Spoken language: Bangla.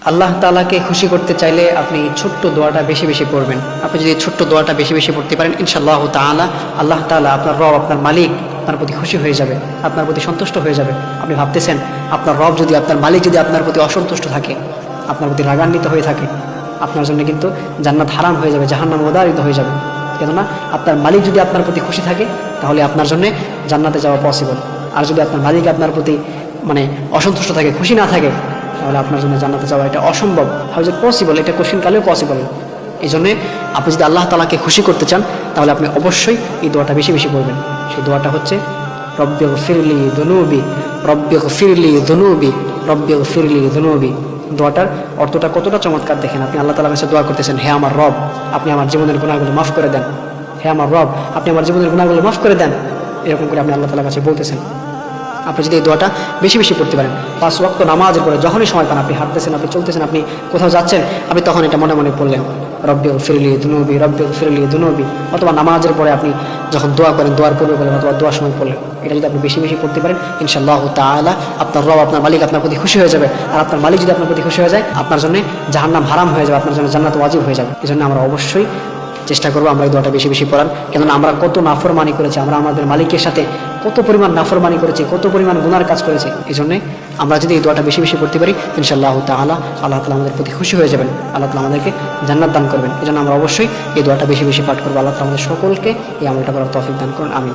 আল্লাহ তাআলাকে খুশি করতে চাইলে আপনি ছোট্ট দোয়াটা বেশি বেশি পড়বেন। আপনি যদি ছোট্ট দোয়াটা বেশি বেশি পড়তে পারেন, ইনশাআল্লাহ তাআলা আল্লাহ তাআলা আপনার রব, আপনার মালিক আপনার প্রতি খুশি হয়ে যাবে, আপনার প্রতি সন্তুষ্ট হয়ে যাবে। আপনি ভাবতেছেন আপনার রব যদি, আপনার মালিক যদি আপনার প্রতি অসন্তুষ্ট থাকে, আপনার প্রতি রাগান্বিত হয়ে থাকে, আপনার জন্য কিন্তু জান্নাত হারাম হয়ে যাবে, জাহান্নাম ওদারিত হয়ে যাবে। কেননা আপনার মালিক যদি আপনার প্রতি খুশি থাকে তাহলে আপনার জন্য জান্নাতে যাওয়া পসিবল। আর যদি আপনার মালিক আপনার প্রতি অসন্তুষ্ট থাকে, খুশি না থাকে, তাহলে আপনার জন্য জান্নাতে যাওয়া এটা অসম্ভব, হয়তো পসিবল, এটা কঠিনকালেও পসিবল। এই জন্যে আপনি যদি আল্লাহ তাআলাকে খুশি করতে চান তাহলে আপনি অবশ্যই এই দোয়াটা বেশি বেশি করবেন। সেই দোয়াটা হচ্ছে রব্বিগফিরলি যুনুবি, রব্বিগফিরলি যুনুবি, রব্বিগফিরলি যুনুবি। দোয়াটার অর্থটা কতটা চমৎকার দেখেন। আপনি আল্লাহ তাআলার কাছে দোয়া করতেছেন, হে আমার রব, আপনি আমার জীবনের গুনাহগুলো মাফ করে দেন। হে আমার রব, আপনি আমার জীবনের গুনাহগুলো মাফ করে দেন। এরকম করে আপনি আল্লাহ তাআলার কাছে বলতেছেন। আপনি যদি এই দোয়াটা বেশি বেশি পড়তে পারেন, 5 ওয়াক্ত নামাজের পরে যখনই সময় পান, আপনি হাঁটতেছেন, আপনি চলতেছেন, আপনি কোথাও যাচ্ছেন, আপনি তখন এটা মনে মনে পড়লেন, রব্বিগফিরলি যুনুবি, রব্বিগফিরলি যুনুবি। অথবা নামাজের পরে আপনি যখন দোয়া করেন, দোয়ার পূর্বে বলেন অথবা দোয়ার সময় পড়লেন, এটা যদি আপনি বেশি বেশি পড়তে পারেন, ইনশাআল্লাহ তাআলা আপনার রব, আপনার মালিক আপনার প্রতি খুশি হয়ে যাবে। আর আপনার মালিক যদি আপনার প্রতি খুশি হয়ে যায়, আপনার জন্য জাহান্নাম হারাম হয়ে যাবে, আপনার জন্য জান্নাত ওয়াজিব হয়ে যাবে। এই জন্য আমরা অবশ্যই চেষ্টা করবো আমরা এই দোয়াটা বেশি বেশি পড়ার। কেননা আমরা কত নাফরমানি করেছি, আমরা আমাদের মালিকের সাথে কত পরিমাণ নাফরমানি করেছি, কত পরিমাণ গুনার কাজ করেছি। এই জন্যে আমরা যদি এই দোয়াটা বেশি বেশি পড়তে পারি, ইনশাআল্লাহ তাআলা আল্লাহ তাআলা আমাদের প্রতি খুশি হয়ে যাবেন, আল্লাহ তাআলা আমাদেরকে জান্নাত দান করবেন। এই জন্য আমরা অবশ্যই এই দোয়াটা বেশি বেশি পাঠ করবো। আল্লাহ তাআলা আমাদের সকলকে এই আমলটা করার তৌফিক দান করুন, আমিন।